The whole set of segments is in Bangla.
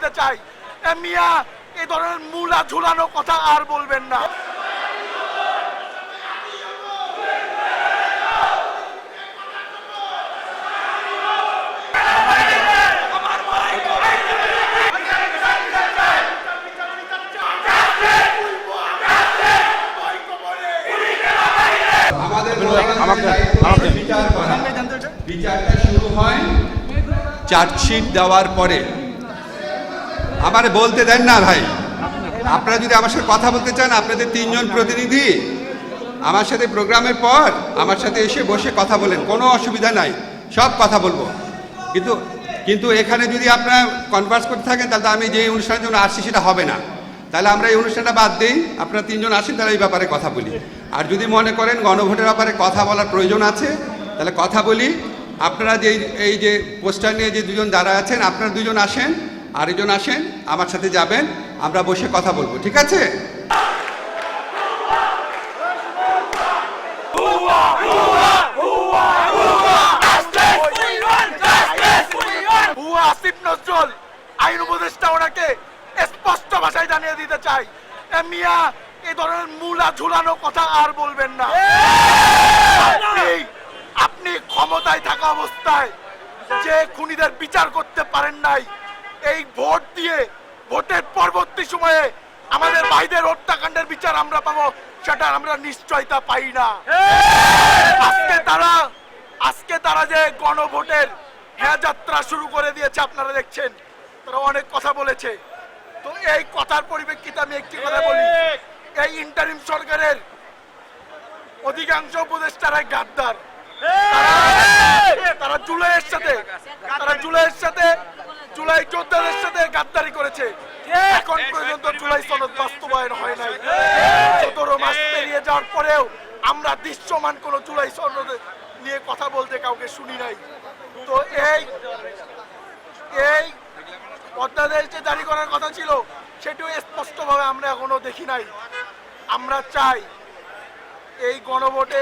দিতে চাই। মিয়া এই ধরনের মূলা ঝুলানো কথা আর বলবেন না। বিচারটা শুরু হয় চার্জশিট দেওয়ার পরে। আমার বলতে দেন না ভাই, আপনারা যদি আমার সাথে কথা বলতে চান, আপনাদের 3 জন প্রতিনিধি আমার সাথে প্রোগ্রামের পর আমার সাথে এসে বসে কথা বলেন, কোনো অসুবিধা নাই, সব কথা বলবো। কিন্তু এখানে যদি আপনারা কনভার্স করতে থাকেন তাহলে আমি যে অনুষ্ঠানের জন্য আসছি সেটা হবে না। তাহলে আমরা এই অনুষ্ঠানটা বাদ দিই, আপনারা 3 জন আসেন, তাহলে এই ব্যাপারে কথা বলি। আর যদি মনে করেন গণভোটের ব্যাপারে কথা বলার প্রয়োজন আছে তাহলে কথা বলি। আপনারা যে এই যে পোস্টার নিয়ে যে 2 জন যারা আছেন, আপনারা 2 জন আসেন, আরেকজন আসেন, আমার সাথে যাবেন, আমরা বসে কথা বলবো, ঠিক আছে? আসিফ নজরুল আইন উপদেষ্টা ওনাকে স্পষ্ট ভাষায় জানিয়ে দিতে চাই, মিয়া এই ধরনের মূলা ঝুলানো কথা আর বলবেন না। আপনি ক্ষমতায় থাকা অবস্থায় যে খুনিদের বিচার করতে পারেন নাই, এই ভোট দিয়ে ভোটের পরবর্তী সময়ে আমাদের ভাইদের হত্যাকাণ্ডের বিচার আমরা পাবো, সেটা আমরা নিশ্চয়তা পাই না। আজকে তারা যে গণভোটের যাত্রা শুরু করে দিয়েছে, আপনারা দেখছেন, তারা অনেক কথা বলেছে। তো এই কথার পরিপ্রেক্ষিতে আমি একটি কথা বলি, এই ইন্টারিম সরকারের অধিকাংশ উপদেষ্টারাই গাদ্দার। তারা জুলাইয়ের সাথে জুলাই যোদ্ধাদের সাথে গাদ্দারি করেছে। এখন পর্যন্ত জুলাই সনদ বাস্তবায়ন হয় নাই। 17 মাস পেরিয়ে যাওয়ার পরেও আমরা দৃশ্যমান কোন জুলাই সনদ নিয়ে কথা বলতে কাউকে শুনি নাই। তো এই অধ্যাদেশ যে জারি করার কথা ছিল সেটিও স্পষ্টভাবে আমরা এখনো দেখি নাই। আমরা চাই এই গণভোটে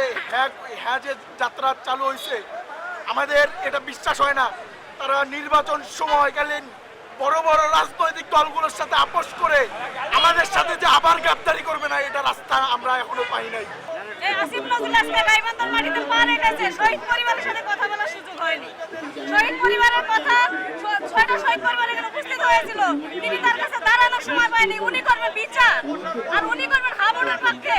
হ্যাঁ যে যাত্রা চালু হয়েছে, আমাদের এটা বিশ্বাস হয় না তারা নির্বাচন সময়কালীন বড় বড় রাজনৈতিক দলগুলোর সাথে আপোষ করে আমাদের সাথে যে আবার গ্রেফতারি করবে না, এটা রাস্তা আমরা এখনো পাই নাই। আসিফ নজরুল আজকে গাইবান্ধার মাটিতে পা রেখেছে, শহীদ পরিবারের সাথে কথা বলার সুযোগ হয়নি। শহীদ পরিবারের কথা 6টা শহীদ পরিবার এখানে উপস্থিত হয়েছিল, তিনি তার কাছে দাঁড়ানোর সময় পায়নি। উনি করবেন বিচার আর উনি করবেন হাবুডের পক্ষে।